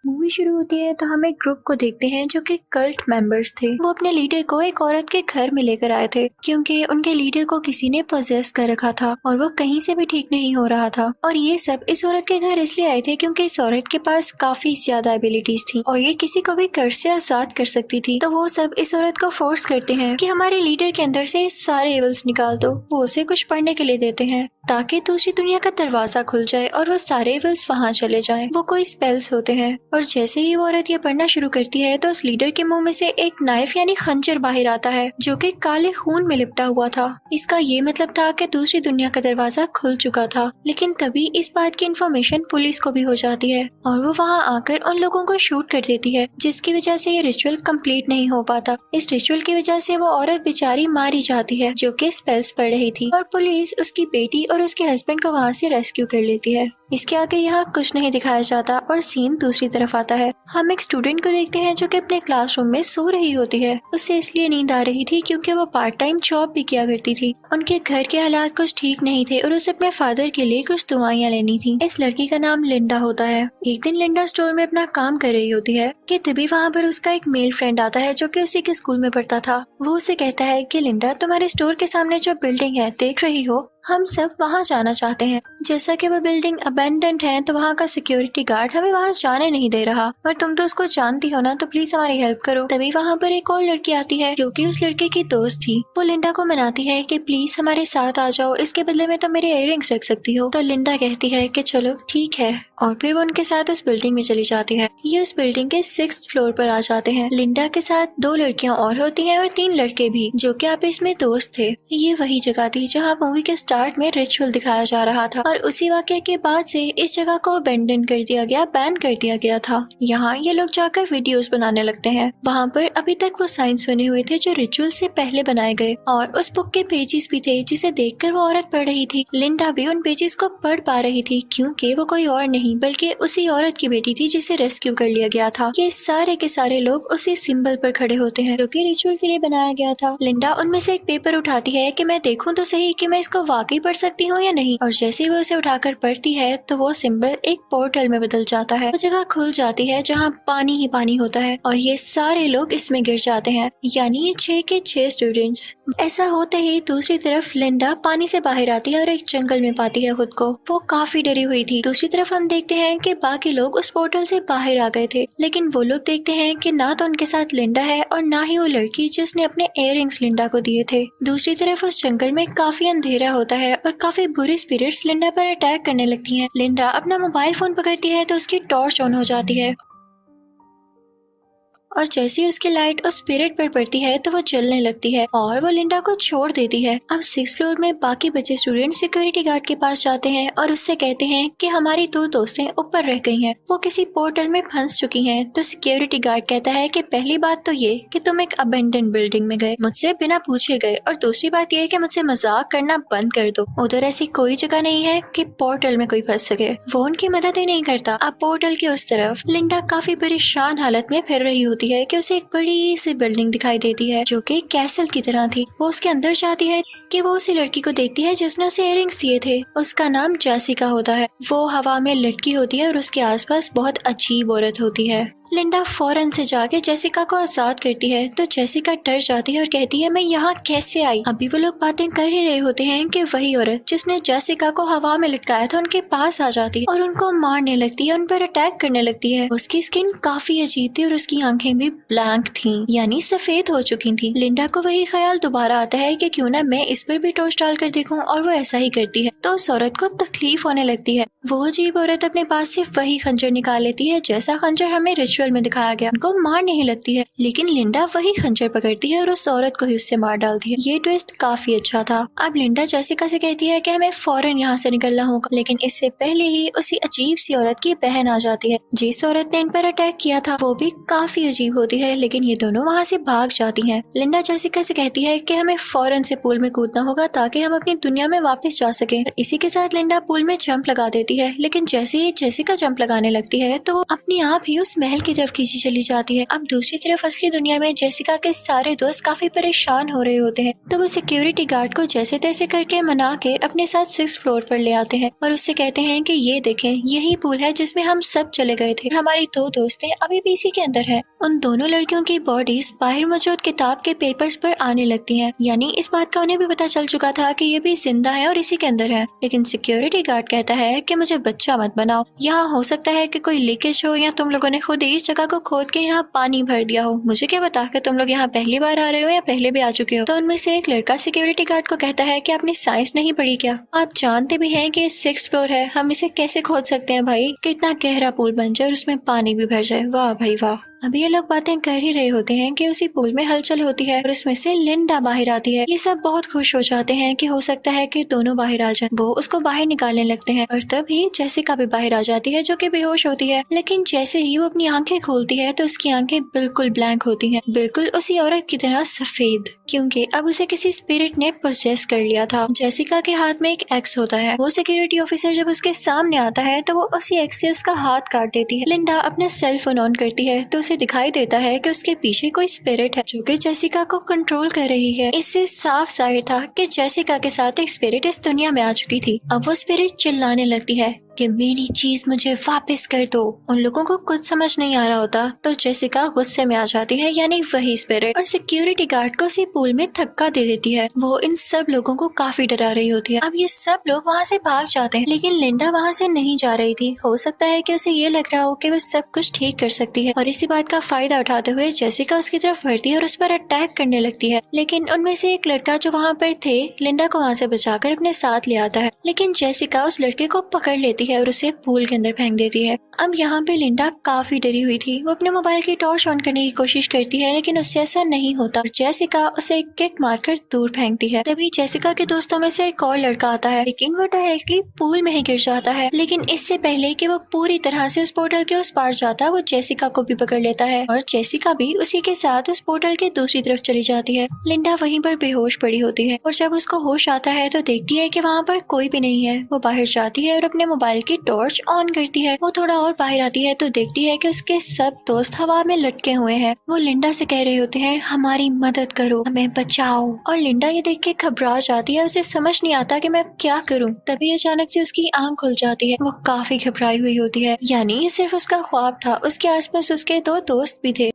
Movie शुरू होती है तो हम एक ग्रुप को देखते हैं जो कि कल्ट मेंबर्स थे। वो अपने लीडर को एक औरत के घर में लेकर आए थे क्योंकि उनके लीडर को किसी ने पोजेस कर रखा था और वो कहीं से भी ठीक नहीं हो रहा था। और ये सब इस औरत के घर इसलिए आए थे क्योंकि इस औरत के पास काफी ज्यादा एबिलिटीज थी और ये किसी को भी कर्ज से आजाद कर सकती थी। तो वो सब इस औरत को फोर्स करते हैं कि हमारे लीडर के अंदर से सारे एविल्स निकाल दो। वो उसे कुछ पढ़ने के लिए देते हैं ताकि दूसरी दुनिया का दरवाजा खुल जाए और वो सारे एविल्स वहाँ चले जाएं। वो कोई स्पेल्स होते हैं और जैसे ही वो औरत ये पढ़ना शुरू करती है तो उस लीडर के मुंह में से एक नाइफ यानी खंजर बाहर आता है जो कि काले खून में लिपटा हुआ था। इसका ये मतलब था कि दूसरी दुनिया का दरवाजा खुल चुका था। लेकिन तभी इस बात की इन्फॉर्मेशन पुलिस को भी हो जाती है और वो वहाँ आकर उन लोगों को शूट कर देती है, जिसकी वजह से ये रिचुअल कंप्लीट नहीं हो पाता। इस रिचुअल की वजह से वो औरत बेचारी मारी जाती है जो कि स्पेल्स पढ़ रही थी और पुलिस उसकी बेटी और उसके हस्बैंड को वहाँ से रेस्क्यू कर लेती है। इसके आगे यहाँ कुछ नहीं दिखाया जाता और सीन दूसरी तरफ आता है। हम एक स्टूडेंट को देखते हैं जो कि अपने क्लासरूम में सो रही होती है। उसे इसलिए नींद आ रही थी क्योंकि वो पार्ट टाइम जॉब भी किया करती थी। उनके घर के हालात कुछ ठीक नहीं थे और उसे अपने फादर के लिए कुछ दवाइयाँ लेनी थी। इस लड़की का नाम लिंडा होता है। एक दिन लिंडा स्टोर में अपना काम कर रही होती है कि तभी वहाँ पर उसका एक मेल फ्रेंड आता है जो कि उसी के स्कूल में पढ़ता था। वो उसे कहता है कि लिंडा, तुम्हारे स्टोर के सामने जो बिल्डिंग है देख रही हो, हम सब वहाँ जाना चाहते हैं। जैसा कि वो बिल्डिंग अबेंडेंट है तो वहाँ का सिक्योरिटी गार्ड हमें वहाँ जाने नहीं दे रहा, पर तुम तो उसको जानती हो ना, तो प्लीज हमारी हेल्प करो। तभी वहाँ पर एक और लड़की आती है जो कि उस लड़के की दोस्त थी। वो लिंडा को मनाती है कि प्लीज हमारे साथ आ जाओ, इसके बदले में तो मेरे इयररिंग्स रख सकती हो। तो लिंडा कहती है कि चलो ठीक है और फिर वो उनके साथ उस बिल्डिंग में चली जाती है। ये उस बिल्डिंग के 6th फ्लोर पर आ जाते हैं। लिंडा के साथ 2 लड़कियां और होती हैं और 3 लड़के भी जो कि आपस में दोस्त थे। ये वही जगह थी जहाँ मूवी के स्टार्ट में रिचुअल दिखाया जा रहा था और उसी वाक़ये के बाद से इस जगह को अबेंडन कर दिया गया, बैन कर दिया गया था। यहाँ ये लोग जाकर वीडियोस बनाने लगते हैं। वहाँ पर अभी तक वो साइंस बने हुए थे जो रिचुअल से पहले बनाए गए और उस बुक के पेजेस भी थे जिसे देखकर वो औरत पढ़ रही थी। लिंडा भी उन पेजेस को पढ़ पा रही थी क्योंकि वो कोई और नहीं बल्कि उसी औरत की बेटी थी जिसे रेस्क्यू कर लिया गया था। ये सारे के सारे लोग उसी सिंबल पर खड़े होते हैं जो कि रिचुअल के लिए बनाया गया था। लिंडा उनमें से एक पेपर उठाती है कि मैं देखूं तो सही कि मैं इसको वाकई पढ़ सकती हूँ या नहीं, और जैसे ही वो उसे उठाकर पढ़ती है तो वो सिंबल एक पोर्टल में बदल जाता है। वो जगह खुल जाती है जहाँ पानी ही पानी होता है और ये सारे लोग इसमें गिर जाते हैं, यानी ये 6 के 6 स्टूडेंट्स। ऐसा होते ही दूसरी तरफ लिंडा पानी से बाहर आती है और एक जंगल में पाती है खुद को। वो काफी डरी हुई थी। दूसरी तरफ हम देखते हैं कि बाकी लोग उस पोर्टल से बाहर आ गए थे, लेकिन वो लोग देखते हैं कि ना तो उनके साथ लिंडा है और ना ही वो लड़की जिसने अपने इयररिंग्स लिंडा को दिए थे। दूसरी तरफ उस जंगल में काफी अंधेरा होता है और काफी बुरी स्पिरिट्स लिंडा पर अटैक करने लगती हैं। लिंडा अपना मोबाइल फोन पकड़ती है तो उसकी टॉर्च ऑन हो जाती है और जैसे ही उसकी लाइट उस स्पिरिट पर पड़ती है तो वो जलने लगती है और वो लिंडा को छोड़ देती है। अब 6th फ्लोर में बाकी बचे स्टूडेंट सिक्योरिटी गार्ड के पास जाते हैं और उससे कहते हैं कि हमारी 2 दोस्तें ऊपर रह गई हैं, वो किसी पोर्टल में फंस चुकी हैं। तो सिक्योरिटी गार्ड कहता है कि पहली बात तो ये कि तुम एक अबेंडन बिल्डिंग में गए, मुझसे बिना पूछे गए, और दूसरी बात ये कि मुझसे मजाक करना बंद कर दो। उधर ऐसी कोई जगह नहीं है कि पोर्टल में कोई फंस सके। वो उनकी मदद ही नहीं करता। अब पोर्टल की उस तरफ लिंडा काफी परेशान हालत में फिर रही होती है कि उसे एक बड़ी सी बिल्डिंग दिखाई देती है जो कि कैसल की तरह थी। वो उसके अंदर जाती है कि वो उसी लड़की को देखती है जिसने उसे इयररिंग्स दिए थे। उसका नाम जेसिका होता है। वो हवा में लटकी होती है और उसके आसपास बहुत अजीब औरत होती है। लिंडा फौरन से जाके जेसिका को आजाद करती है तो जेसिका डर जाती है और कहती है मैं यहाँ कैसे आई। अभी वो लोग बातें कर ही रहे होते हैं कि वही औरत जिसने जेसिका को हवा में लटकाया था उनके पास आ जाती है और उनको मारने लगती है, उन पर अटैक करने लगती है। उसकी स्किन काफी अजीब थी और उसकी आंखें भी ब्लैंक थी, यानी सफेद हो चुकी थी। लिंडा को वही ख्याल दोबारा आता है कि क्यों ना मैं इस पर भी टॉर्च डाल कर देखूं, और वो ऐसा ही करती है। तो उस औरत को तकलीफ होने लगती है। वो अजीब औरत अपने पास से वही खंजर निकाल लेती है जैसा खंजर हमें रिचुअल में दिखाया गया। उनको मार नहीं लगती है, लेकिन लिंडा वही खंजर पकड़ती है और उस औरत को ही उससे मार डालती है। ये ट्विस्ट काफी अच्छा था। अब लिंडा जेसिका से कहती है कि हमें फौरन यहाँ से निकलना होगा, लेकिन इससे पहले ही उसी अजीब सी औरत की बहन आ जाती है। जिस औरत ने इन पर अटैक किया था वो भी काफी अजीब होती है, लेकिन ये दोनों वहाँ से भाग जाती है। लिंडा जेसिका से कहती है कि हमें फौरन से पूल में कूद कूदना होगा ताकि हम अपनी दुनिया में वापस जा सकें। इसी के साथ लिंडा पूल में जंप लगा देती है, लेकिन जैसे ही जेसिका जंप लगाने लगती है तो वो अपने आप ही उस महल की तरफ खींची चली जाती है। अब दूसरी तरफ असली दुनिया में जेसिका के सारे दोस्त काफी परेशान हो रहे होते हैं, तो वो सिक्योरिटी गार्ड को जैसे तैसे करके मना के अपने साथ 6th फ्लोर पर ले आते हैं और उससे कहते हैं कि ये देखें, यही पूल है जिसमें हम सब चले गए थे। हमारी 2 दोस्तें अभी भी इसी के अंदर है। उन दोनों लड़कियों की बॉडीज बाहर मौजूद किताब के पेपर्स पर आने लगती हैं, यानी इस बात का उन्हें भी पता चल चुका था कि ये भी जिंदा है और इसी के अंदर है। लेकिन सिक्योरिटी गार्ड कहता है कि मुझे बच्चा मत बनाओ, यहाँ हो सकता है कि कोई लीकेज हो या तुम लोगों ने खुद ही इस जगह को खोद के यहाँ पानी भर दिया हो। मुझे क्या पता कि तुम लोग यहाँ पहली बार आ रहे हो या पहले भी आ चुके हो। तो उनमें से एक लड़का सिक्योरिटी गार्ड को कहता है कि आपने साइंस नहीं पढ़ी क्या? आप जानते भी हैं कि 6th फ्लोर है, हम इसे कैसे खोद सकते हैं भाई? कितना गहरा पूल बन जाए और उसमें पानी भी भर जाए। वाह भाई वाह। अभी ये लोग बातें कर ही रहे होते हैं कि उसी पूल में हलचल होती है और उसमें से लिंडा बाहर आती है। ये सब बहुत खुश हो जाते हैं कि हो सकता है कि दोनों बाहर आ जाएं। वो उसको बाहर निकालने लगते हैं और तभी जेसिका भी बाहर आ जाती है जो कि बेहोश होती है। लेकिन जैसे ही वो अपनी आंखें खोलती है तो उसकी आंखें बिल्कुल ब्लैंक होती हैं, बिल्कुल उसी औरत की तरह सफेद, क्योंकि अब उसे किसी स्पिरिट ने पोजेस कर लिया था। जेसिका के हाथ में एक एक्स होता है। वो सिक्योरिटी ऑफिसर जब उसके सामने आता है तो वो उसी एक्स से उसका हाथ काट देती है। लिंडा अपना सेल फोन ऑन करती है तो उसे दिखाई देता है कि उसके पीछे कोई स्पिरिट है जो कि जेसिका को कंट्रोल कर रही है। इससे साफ जाहिर था कि जेसिका के साथ एक स्पिरिट इस दुनिया में आ चुकी थी। अब वो स्पिरिट चिल्लाने लगती है कि मेरी चीज मुझे वापस कर दो। उन लोगों को कुछ समझ नहीं आ रहा होता तो जेसिका गुस्से में आ जाती है, यानी वही स्पिरिट, और सिक्योरिटी गार्ड को उसी पूल में धक्का दे देती है। वो इन सब लोगों को काफी डरा रही होती है। अब ये सब लोग वहाँ से भाग जाते हैं, लेकिन लिंडा वहाँ से नहीं जा रही थी। हो सकता है कि उसे ये लग रहा हो कि वो सब कुछ ठीक कर सकती है और इसी बात का फायदा उठाते हुए जेसिका उसकी तरफ बढ़ती है और उस पर अटैक करने लगती है। लेकिन उनमें से एक लड़का जो वहाँ पर थे लिंडा को वहाँ से बचाकर अपने साथ ले आता है, लेकिन जेसिका उस लड़के को पकड़ लेती है और उसे पूल के अंदर फेंक देती है। अब यहाँ पे लिंडा काफी डरी हुई थी। वो अपने मोबाइल की टॉर्च ऑन करने की कोशिश करती है, लेकिन उससे ऐसा नहीं होता। जेसिका उसे एक किक मारकर दूर फेंकती है। तभी जेसिका के दोस्तों में से एक और लड़का आता है, लेकिन वो डायरेक्टली पूल में ही गिर जाता है। लेकिन इससे पहले कि वो पूरी तरह से उस पोर्टल के उस पार जाता, वो जेसिका को भी पकड़ लेता है और जेसिका भी उसी के साथ उस पोर्टल के दूसरी तरफ चली जाती है। लिंडा वहीं पर बेहोश पड़ी होती है और जब उसको होश आता है तो देखती है कि वहाँ पर कोई भी नहीं है। वो बाहर जाती है और अपने मोबाइल की टॉर्च ऑन करती है। वो थोड़ा और बाहर आती है तो देखती है कि उसके सब दोस्त हवा में लटके हुए हैं। वो लिंडा से कह रहे होते हैं, हमारी मदद करो, हमें बचाओ। और लिंडा ये देख के घबरा जाती है, उसे समझ नहीं आता कि मैं क्या करूं। तभी अचानक से उसकी आंख खुल जाती है। वो काफी घबराई हुई होती है, यानी ये सिर्फ उसका ख्वाब था। उसके आसपास उसके 2 दोस्त भी थे।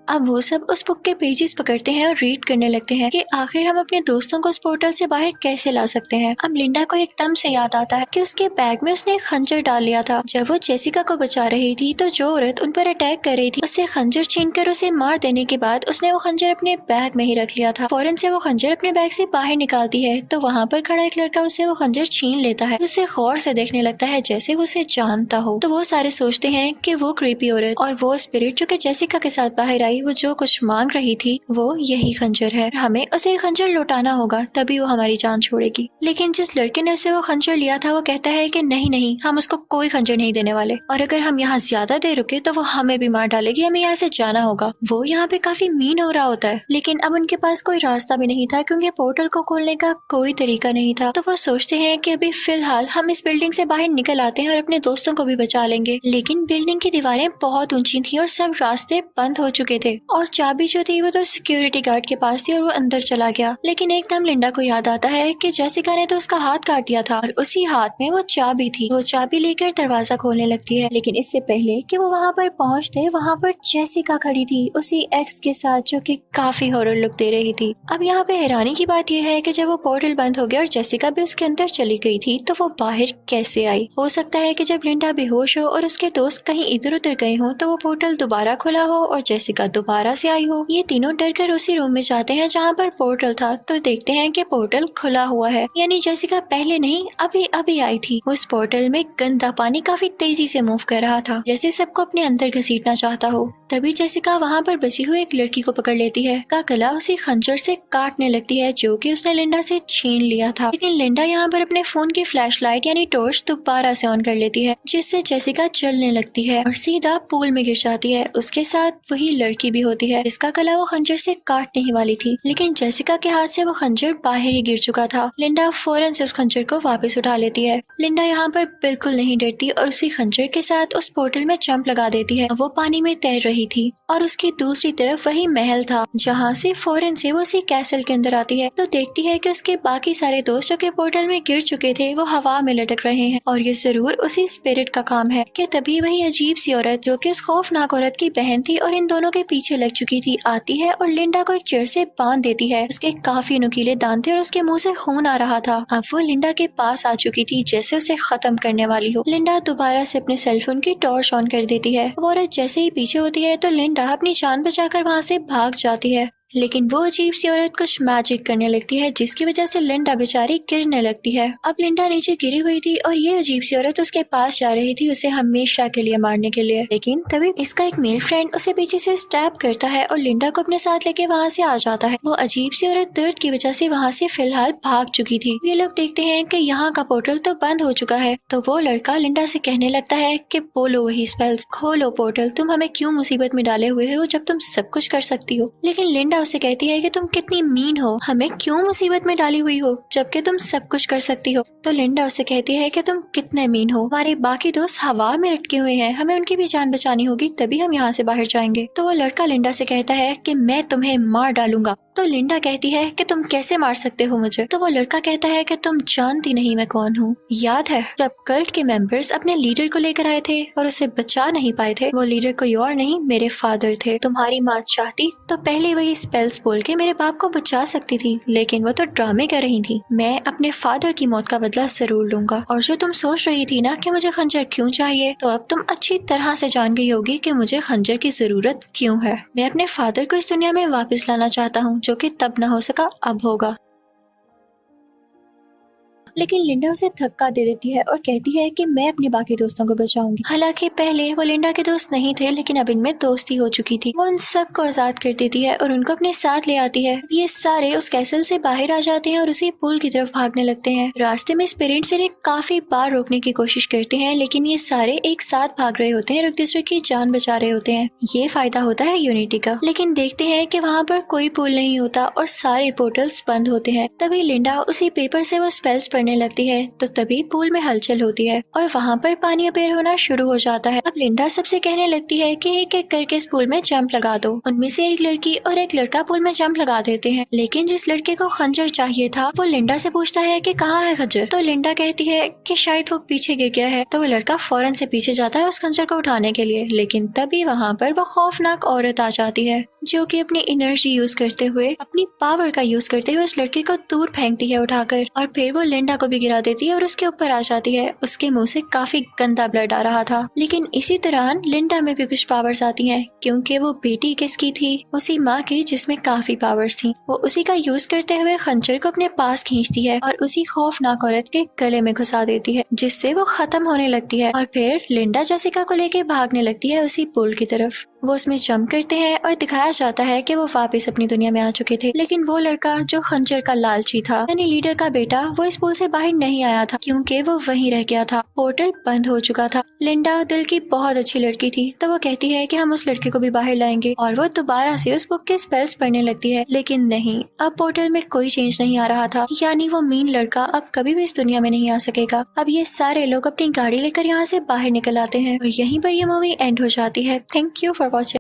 अब वो सब उस बुक के पेजेस पकड़ते हैं और रीड करने लगते हैं कि आखिर हम अपने दोस्तों को उस पोर्टल से बाहर कैसे ला सकते हैं। अब लिंडा को एकदम से याद आता है कि उसके बैग में उसने एक खंजर डाल लिया था। जब वो जेसिका को बचा रही थी तो जो औरत उन पर अटैक कर रही थी उससे खंजर छीनकर उसे मार देने के बाद उसने वो खंजर अपने बैग में ही रख लिया था। फौरन से वो खंजर अपने बैग से बाहर निकालती है तो वहाँ पर खड़ा एक लड़का उसे वो खंजर छीन लेता है। उसे गौर से देखने लगता है जैसे वो उसे जानता हो। तो वो सारे सोचते हैं कि वो क्रीपी औरत और वो स्पिरिट जो कि जेसिका के साथ बाहर आई, वो जो कुछ मांग रही थी वो यही खंजर है। हमें उसे खंजर लौटाना होगा, तभी वो हमारी जान छोड़ेगी। लेकिन जिस लड़के ने उससे वो खंजर लिया था वो कहता है कि नहीं नहीं, हम उसको कोई खंजर नहीं देने वाले, और अगर हम यहाँ ज्यादा देर रुके तो वो हमें भी मार डालेगी, हमें यहाँ से जाना होगा। वो यहाँ पे काफी मीन हो रहा होता है, लेकिन अब उनके पास कोई रास्ता भी नहीं था क्योंकि पोर्टल को खोलने का कोई तरीका नहीं था। तो वो सोचते हैं कि अभी फिलहाल हम इस बिल्डिंग से बाहर निकल आते हैं और अपने दोस्तों को भी बचा लेंगे। लेकिन बिल्डिंग की दीवारें बहुत ऊंची थी और सब रास्ते बंद हो चुके थे और चाबी जो थी वो तो सिक्योरिटी गार्ड के पास थी और वो अंदर चला गया। लेकिन एकदम लिंडा को याद आता है कि जेसिका ने तो उसका हाथ काट दिया था और उसी हाथ में वो चाबी थी। वो चाबी लेकर दरवाजा खोलने लगती है, लेकिन इससे पहले कि वो वहाँ पर पहुँचते वहाँ पर जेसिका खड़ी थी उसी एक्स के साथ जो कि काफी हॉरर लुक दे रही थी। अब यहाँ पे हैरानी की बात यह है कि जब वो पोर्टल बंद हो गया और जेसिका भी उसके अंदर चली गई थी तो वो बाहर कैसे आई। हो सकता है कि जब लिंडा बेहोश हो और उसके दोस्त कहीं इधर उधर गए हो तो वो पोर्टल दोबारा खुला हो और जेसिका दोबारा से आई हो। ये तीनों डरकर उसी रूम में जाते हैं जहाँ पर पोर्टल था तो देखते हैं कि पोर्टल खुला हुआ है, यानी जेसिका पहले नहीं अभी अभी आई थी। उस पोर्टल में गंदा पानी काफी तेजी से मूव कर रहा था, जैसे सबको अपने अंदर घसीटना चाहता हो। तभी जेसिका वहाँ पर बची हुई एक लड़की को पकड़ लेती है। का गला उसी खंजर से काटने लगती है जो कि उसने लिंडा से छीन लिया था। लेकिन लिंडा यहाँ पर अपने फोन की फ्लैशलाइट यानी टॉर्च दोबारा से ऑन कर लेती है, जिससे जेसिका जलने लगती है और सीधा पूल में गिर जाती है। उसके साथ वही लड़की भी होती है। इसका गला वो खंजर से काटने ही वाली थी, लेकिन जेसिका के हाथ से वो खंजर बाहर ही गिर चुका था। लिंडा फौरन से उस खंजर को वापस उठा लेती है। लिंडा यहाँ पर बिल्कुल नहीं डरती और उसी खंजर के साथ उस पोर्टल में जंप लगा देती है। वो पानी में तैर रही थी और उसकी दूसरी तरफ वही महल था, जहाँ से फौरन से वो उसी कैसल के अंदर आती है तो देखती है कि उसके बाकी सारे दोस्त जो के पोर्टल में गिर चुके थे वो हवा में लटक रहे हैं और ये जरूर उसी स्पिरिट का काम है। कि तभी वही अजीब सी औरत जो कि उस खौफनाक औरत की बहन थी और इन दोनों के पीछे लग चुकी थी, आती है और लिंडा को एक चेयर से बांध देती है। उसके काफी नुकीले दांत थे और उसके मुंह से खून आ रहा था। अब वो लिंडा के पास आ चुकी थी जैसे उसे खत्म करने वाली हो। लिंडा दोबारा से अपने सेलफोन की टॉर्च ऑन कर देती है। वो औरत जैसे ही पीछे होती है तो लिंडा अपनी जान बचाकर वहाँ से भाग जाती है, लेकिन वो अजीब सी औरत कुछ मैजिक करने लगती है जिसकी वजह से लिंडा बेचारी गिरने लगती है। अब लिंडा नीचे गिरी हुई थी और ये अजीब सी औरत उसके पास जा रही थी उसे हमेशा के लिए मारने के लिए, लेकिन तभी इसका एक मेल फ्रेंड उसे पीछे से स्टैब करता है और लिंडा को अपने साथ लेके वहाँ से आ जाता है। वो अजीब सी औरत दर्द की वजह से वहाँ से फिलहाल भाग चुकी थी। ये लोग देखते हैं कि यहाँ का पोर्टल तो बंद हो चुका है, तो वो लड़का लिंडा से कहने लगता है कि बोलो वही स्पेल्स, खोलो पोर्टल, तुम हमें क्यों मुसीबत में डाले हुए हो जब तुम सब कुछ कर सकती हो। लेकिन लिंडा उसे कहती है कि तुम कितनी मीन हो, हमें क्यों मुसीबत में डाली हुई हो जबकि तुम सब कुछ कर सकती हो। तो लिंडा उसे कहती है कि तुम कितने मीन हो, हमारे बाकी दोस्त हवा में लटके हुए हैं, हमें उनकी भी जान बचानी होगी तभी हम यहाँ से बाहर जाएंगे। तो वो लड़का लिंडा से कहता है कि मैं तुम्हें मार डालूंगा। तो लिंडा कहती है कि तुम कैसे मार सकते हो मुझे। तो वो लड़का कहता है कि तुम जानती नहीं मैं कौन हूँ। याद है जब कल्ट के मेंबर्स अपने लीडर को लेकर आए थे और उसे बचा नहीं पाए थे, वो लीडर कोई और नहीं मेरे फादर थे। तुम्हारी माँ चाहती तो पहले वही स्पेल्स बोल के मेरे बाप को बचा सकती थी, लेकिन वो तो ड्रामे कर रही थी। मैं अपने फादर की मौत का बदला जरूर लूंगा। और जो तुम सोच रही थी ना कि मुझे खंजर क्यों चाहिए, तो अब तुम अच्छी तरह से जान गई होगी कि मुझे खंजर की जरूरत क्यों है। मैं अपने फादर को इस दुनिया में वापस लाना चाहता हूँ, जो कि तब न हो सका अब होगा। लेकिन लिंडा उसे धक्का दे देती है और कहती है कि मैं अपने बाकी दोस्तों को बचाऊंगी। हालांकि पहले वो लिंडा के दोस्त नहीं थे, लेकिन अब इनमें दोस्ती हो चुकी थी। वो उन सबको आजाद कर देती है और उनको अपने साथ ले आती है। ये सारे उस कैसल से बाहर आ जाते हैं और उसी पुल की तरफ भागने लगते हैं। रास्ते में स्पिरिट्स इन्हें काफी बार रोकने की कोशिश करते हैं, लेकिन ये सारे एक साथ भाग रहे होते हैं और एक दूसरे की जान बचा रहे होते हैं। ये फायदा होता है यूनिटी का। लेकिन देखते हैं कि वहाँ पर कोई पुल नहीं होता और सारे पोर्टल्स बंद होते हैं। तभी लिंडा उसी पेपर से वो स्पेल्स पढ़ने लगती है, तो तभी पूल में हलचल होती है और वहाँ पर पानी अपेयर होना शुरू हो जाता है। अब लिंडा सबसे कहने लगती है कि एक एक करके इस पूल में जंप लगा दो। उनमें से एक लड़की और एक लड़का पूल में जंप लगा देते हैं, लेकिन जिस लड़के को खंजर चाहिए था वो लिंडा से पूछता है कि कहाँ है खंजर। तो लिंडा कहती है कि शायद वो पीछे गिर गया है। तो वो लड़का फौरन से पीछे जाता है उस खंजर को उठाने के लिए, लेकिन तभी वहाँ पर वो खौफनाक औरत आ जाती है जो कि अपनी एनर्जी यूज करते हुए, अपनी पावर का यूज करते हुए उस लड़के को दूर फेंकती है उठाकर, और फिर वो लिंडा को भी गिरा देती है और उसके ऊपर आ जाती है। उसके मुंह से काफी गंदा ब्लड आ रहा था। लेकिन इसी दौरान लिंडा में भी कुछ पावर्स आती हैं, क्योंकि वो बेटी किसकी थी, उसी माँ की जिसमें काफी पावर्स थी। वो उसी का यूज करते हुए खंजर को अपने पास खींचती है और उसी खौफनाक औरत के गले में घुसा देती है, जिससे वो खत्म होने लगती है। और फिर लिंडा जेसिका को लेके भागने लगती है उसी पुल की तरफ। वो उसमें जंप करते हैं और दिखाया जाता है कि वो वापस अपनी दुनिया में आ चुके थे। लेकिन वो लड़का जो खंजर का लालची था, यानी लीडर का बेटा, वो इस पुल से बाहर नहीं आया था क्योंकि वो वहीं रह गया था। पोर्टल बंद हो चुका था। लिंडा दिल की बहुत अच्छी लड़की थी, तो वो कहती है कि हम उस लड़के को भी बाहर लाएंगे, और वो दोबारा से उस बुक के स्पेल्स पढ़ने लगती है। लेकिन नहीं, अब पोर्टल में कोई चेंज नहीं आ रहा था, यानी वो मीन लड़का अब कभी भी इस दुनिया में नहीं आ सकेगा। अब ये सारे लोग अपनी गाड़ी लेकर यहाँ से बाहर निकल आते हैं और यहीं पर ये मूवी एंड हो जाती है। Thank you for watching.